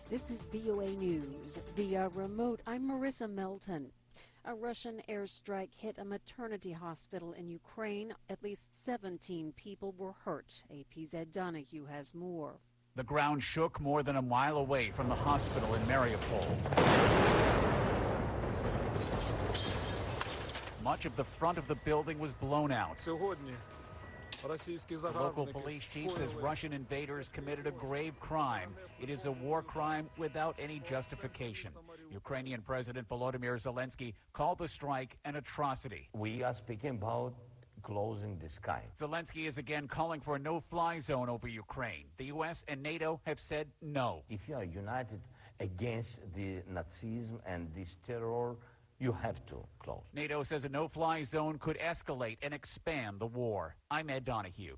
This is VOA News. Via remote, I'm Marissa Melton. A Russian airstrike hit a maternity hospital in Ukraine. At least 17 people were hurt. AP's Ed Donahue has more. The ground shook more than a mile away from the hospital in Mariupol. Much of the front of the building was blown out. The local police chief says Russian invaders committed a grave crime. It is a war crime without any justification. Ukrainian President Volodymyr Zelensky called the strike an atrocity. We are speaking about closing the sky. Zelensky is again calling for a no-fly zone over Ukraine. The U.S. and NATO have said no. If you are united against the Nazism and this terror, you have to close. NATO says a no-fly zone could escalate and expand the war. I'm Ed Donahue.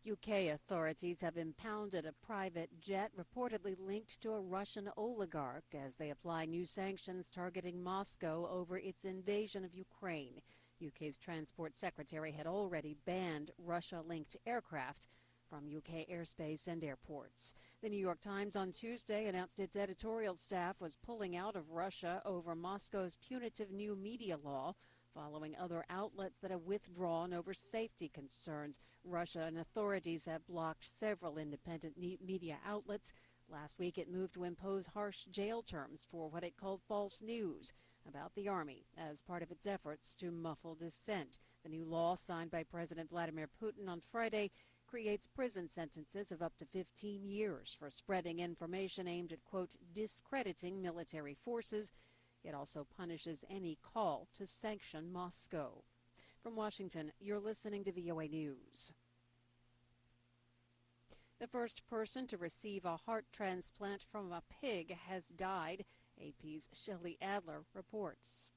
UK authorities have impounded a private jet reportedly linked to a Russian oligarch as they apply new sanctions targeting Moscow over its invasion of Ukraine. UK's Transport Secretary had already banned Russia-linked aircraft from UK airspace and airports. The New York Times on Tuesday announced its editorial staff was pulling out of Russia over Moscow's punitive new media law, following other outlets that have withdrawn over safety concerns. Russia and authorities have blocked several independent media outlets. Last week, it moved to impose harsh jail terms for what it called false news about the army as part of its efforts to muffle dissent. The new law, signed by President Vladimir Putin on Friday, creates prison sentences of up to 15 years for spreading information aimed at, quote, discrediting military forces. It also punishes any call to sanction Moscow. From Washington, you're listening to VOA News. The first person to receive a heart transplant from a pig has died. AP's Shelley Adler reports.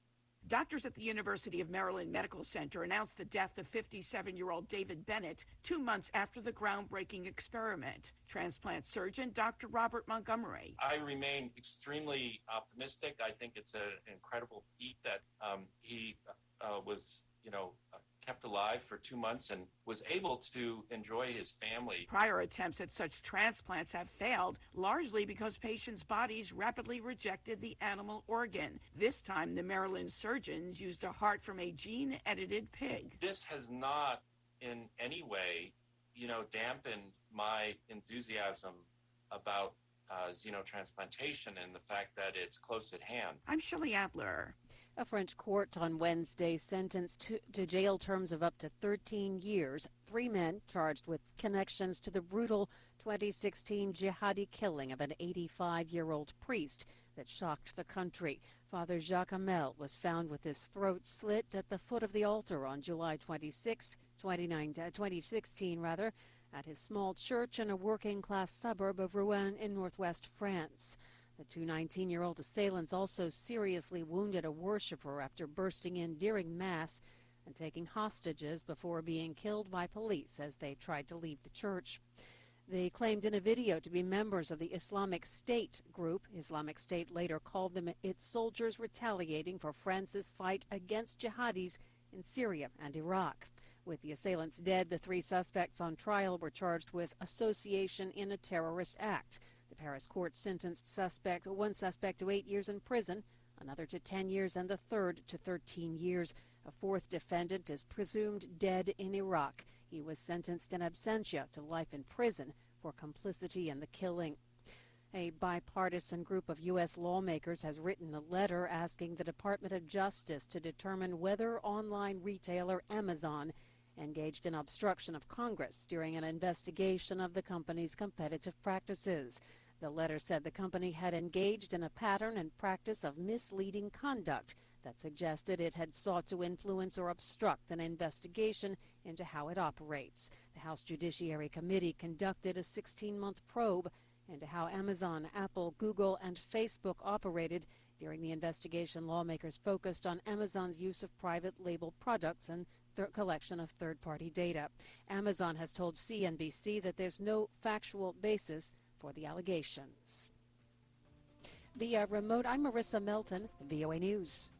Doctors at the University of Maryland Medical Center announced the death of 57-year-old David Bennett 2 months after the groundbreaking experiment. Transplant surgeon Dr. Robert Montgomery. I remain extremely optimistic. I think it's an incredible feat that he was, kept alive for 2 months and was able to enjoy his family. Prior attempts at such transplants have failed, largely because patients' bodies rapidly rejected the animal organ. This time, the Maryland surgeons used a heart from a gene-edited pig. This has not in any way, dampened my enthusiasm about xenotransplantation and the fact that it's close at hand. I'm Shelley Adler. A French court on Wednesday sentenced to jail terms of up to 13 years 3 men charged with connections to the brutal 2016 jihadi killing of an 85-year-old priest that shocked the country. Father Jacques Hamel was found with his throat slit at the foot of the altar on July 2016, at his small church in a working-class suburb of Rouen in northwest France. The 2 19-year-old assailants also seriously wounded a worshiper after bursting in during Mass and taking hostages before being killed by police as they tried to leave the church. They claimed in a video to be members of the Islamic State group. Islamic State later called them its soldiers retaliating for France's fight against jihadis in Syria and Iraq. With the assailants dead, the 3 suspects on trial were charged with association in a terrorist act. The Paris court sentenced one suspect to 8 years in prison, another to 10 years, and the third to 13 years. A 4th defendant is presumed dead in Iraq. He was sentenced in absentia to life in prison for complicity in the killing. A bipartisan group of U.S. lawmakers has written a letter asking the Department of Justice to determine whether online retailer Amazon engaged in obstruction of Congress during an investigation of the company's competitive practices. The letter said the company had engaged in a pattern and practice of misleading conduct that suggested it had sought to influence or obstruct an investigation into how it operates. The House Judiciary Committee conducted a 16-month probe into how Amazon, Apple, Google, and Facebook operated. During the investigation, lawmakers focused on Amazon's use of private label products and collection of third-party data. Amazon has told CNBC that there's no factual basis for the allegations. Via remote, I'm Marissa Melton, VOA News.